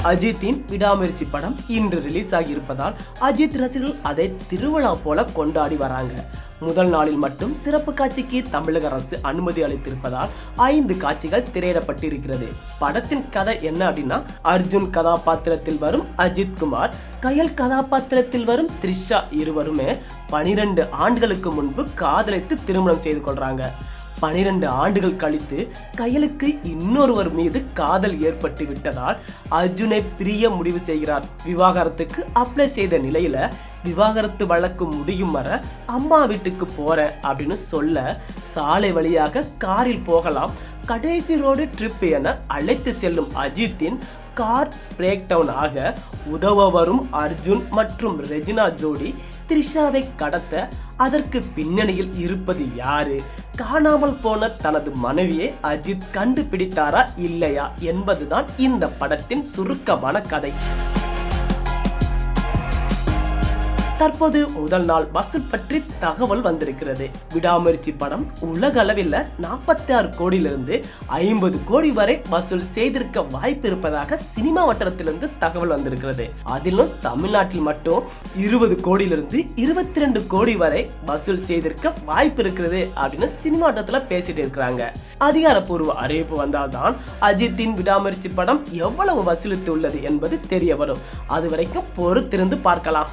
அஜித்தின் விடாமுயற்சி படம் இன்று ரிலீஸ் ஆகியிருப்பதால் அஜித் ரசிகர்கள் அதை திருவிழா போல கொண்டாடி வராங்க. முதல் நாளில் மட்டும் சிறப்பு காட்சிக்கு தமிழக அரசு அனுமதி அளித்திருப்பதால் 5 காட்சிகள் திரையிடப்பட்டிருக்கிறது. படத்தின் கதை என்ன அப்படின்னா, அர்ஜுன் கதாபாத்திரத்தில் வரும் அஜித் குமார், கயல் கதாபாத்திரத்தில் வரும் த்ரிஷா இருவருமே 12 ஆண்டுகளுக்கு முன்பு காதலித்து திருமணம் செய்து கொள்றாங்க. 12 ஆண்டுகள் கழித்து கயலுக்கு இன்னொருவர் மீது காதல் ஏற்பட்டு விட்டதால் அர்ஜுனை பிரிய முடிவு செய்கிறார். விவாகரத்துக்கு அப்ளை செய்த நிலையில விவாகரத்து வழக்கு முடியும் வர அம்மா வீட்டுக்கு போறேன் அப்படின்னு சொல்ல சாலை வழியாக காரில் போகலாம், கடைசி ரோடு ட்ரிப் என அழைத்து செல்லும் அஜித்தின் கார் பிரேக் டவுன் ஆக உதவ வரும் அர்ஜுன் மற்றும் ரெஜினா ஜோடி த்ரிஷாவை கடத்த அதற்கு பின்னணியில் இருப்பது யாரு, காணாமல் போன தனது மனைவியை அஜித் கண்டுபிடித்தாரா இல்லையா என்பதுதான் இந்த படத்தின் சுருக்கமான கதை. தற்போது முதல் நாள் வசூல் பற்றி தகவல் வந்திருக்கிறது. விடாமுயற்சி படம் உலக அளவில் 46 கோடியிலிருந்து 50 கோடி வரை வசூல் செய்திருக்க வாய்ப்பு இருப்பதாக சினிமா வட்டாரத்திலிருந்து தகவல் வந்திருக்கிறது. அதிலும் தமிழ்நாட்டில் மட்டும் 20 கோடியிலிருந்து 22 கோடி வரை வசூல் செய்திருக்க வாய்ப்பு இருக்கிறது அப்படின்னு சினிமா வட்டாரத்துல பேசிட்டு இருக்கிறாங்க. அதிகாரப்பூர்வ அறிவிப்பு வந்தால்தான் அஜித்தின் விடாமுயற்சி படம் எவ்வளவு வசூலித்து உள்ளது என்பது தெரிய வரும். அது வரைக்கும் பொறுத்திருந்து பார்க்கலாம்.